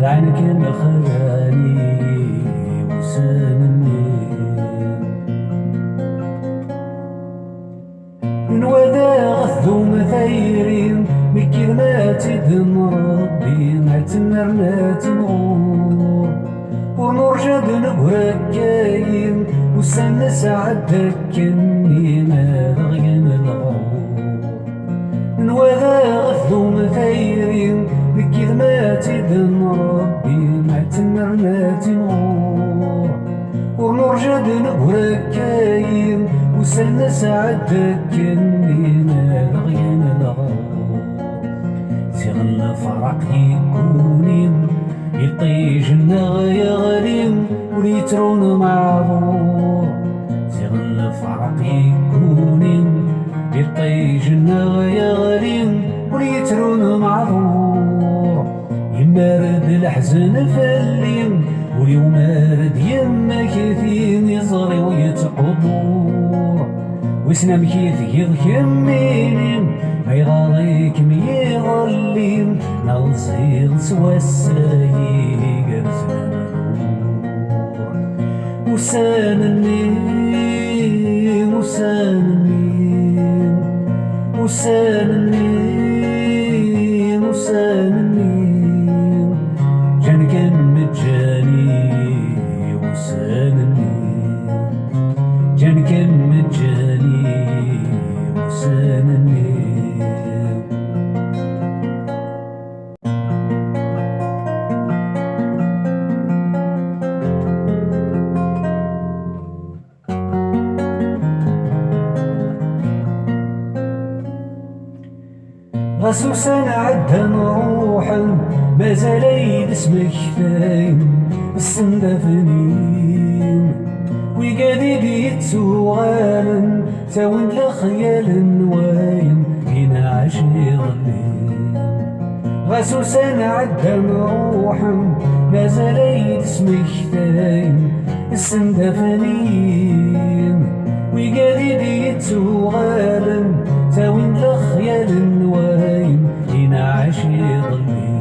خذعنك خذاني وسنني من وذا غثو مثيرين بكلمات دم ربي ما تنرنا تنغور ونرجع نبغى كاين وسنة سعدك كني ما ضغين الغور من وذا غثو مثيرين بكلمات دم ربي ما تنرنا تنغور ونرجع نبغى كاين وسنة سعدك كني ما ضغين الغور تغنى فرق يكونين يطيج النغيا غريم وليترون معذور تغنى فرق يكونين يطيج النغيا غريم وليترون معذور يمارد الحزن فالليم واليوم رد يما كثير يزري ويتقدور وسنام كيف يضكمين اي غاضيك ميغلين نغصيغ سوا السايق وسانني وسانني وسانني وسانني جان كان مجاني وسانني جان كان مجاني وسانني غسوسا عدا نروحا مازال اسمك فاين السندفنين ويقادي بيتسوغالا ساون لخيال واين فينا عشير الليل غسوسا عدا نروحا مازال اسمك فاين السندفنين ويقادي بيتسوغالا ساون لخيال واين فينا عشير الليل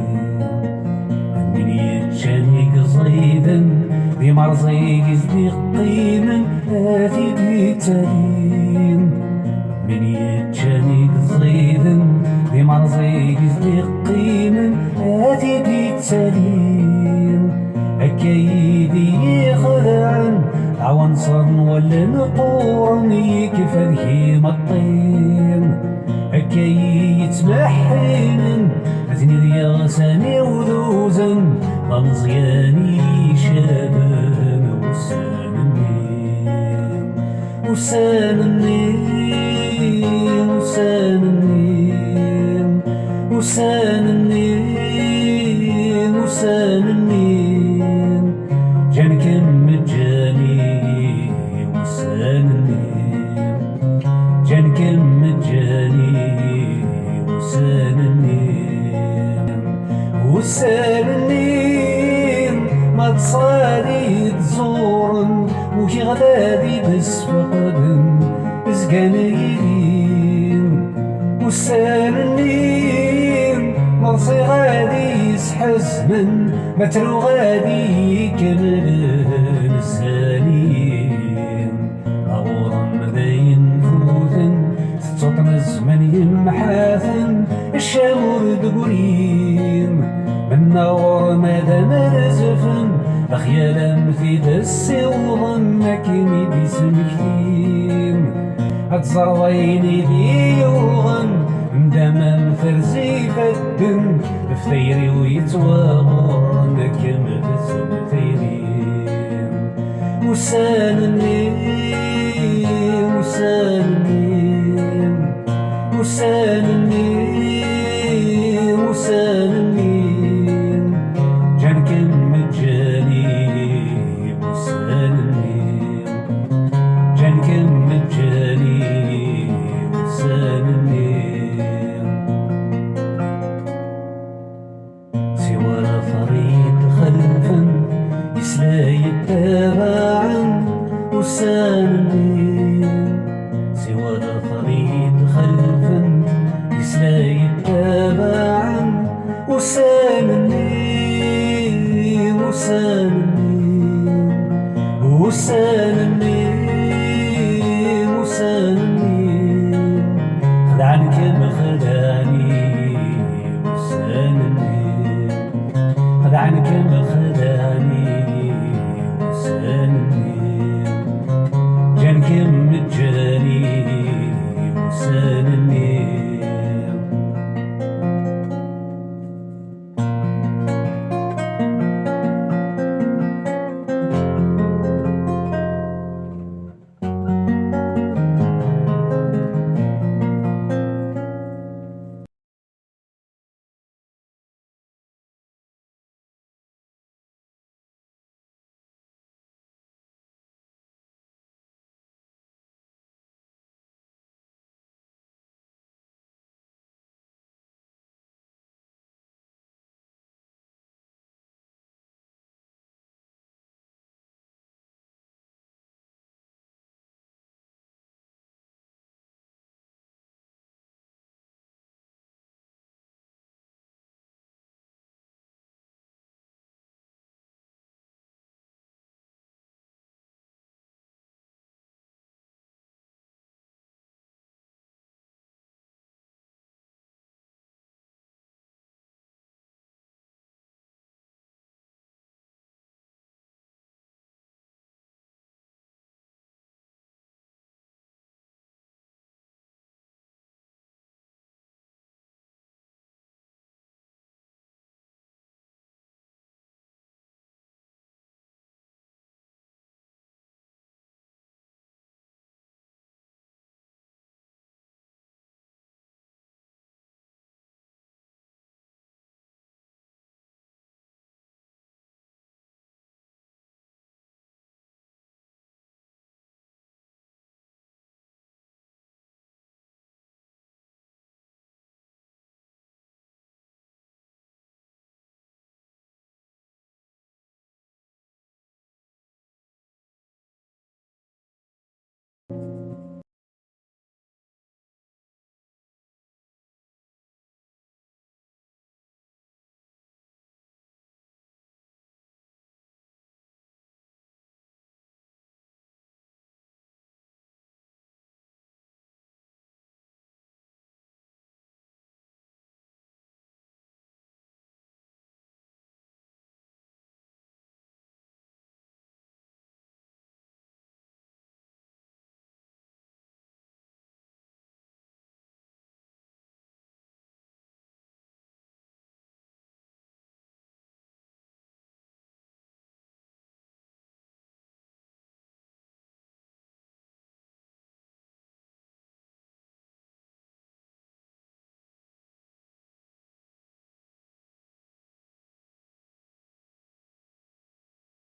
من يتشانيك صيدا بمرزيك زديق قيما آتي بيتالين من يتشانيك صيدا بمرزيك زديق قيما آتي بيتالين أكايدي خذعا عوانصر ولا نقورن يكفى ذهيم الطين أكاي يتمحين أثني ذي غساني وذوزن ضمزياني شابان وسانني وسانني وسانني وسانني وسانني جان كان مجاني وسانني جان كان مجاني وسانني وسانني ما تصالي تزورن وكي غلابي بس فقدن زقانيين وسانني مرصي غادي يسحزمن مترو غادي يكمل الزانين أغورم داين فوتن تطن الزمن يمحاثن الشاور دقريم من نور ماذا مرزفن أخيالا في دسي وظنكني باسم كثيم أتزرضيني ديوغن مدامن فرزي فدن فتيري ويتواغر نكمل الزمثيرين وسانني وسانني وسانني وسانني جان كان مجاني وسانني جان كان مجاني وسانني تابعا وسانني سوى الفريد خلفا يسلاي تابعا وسانني وسانني وسانني وسانني خدعني كما خدعني وسانني خدعني كما خدعني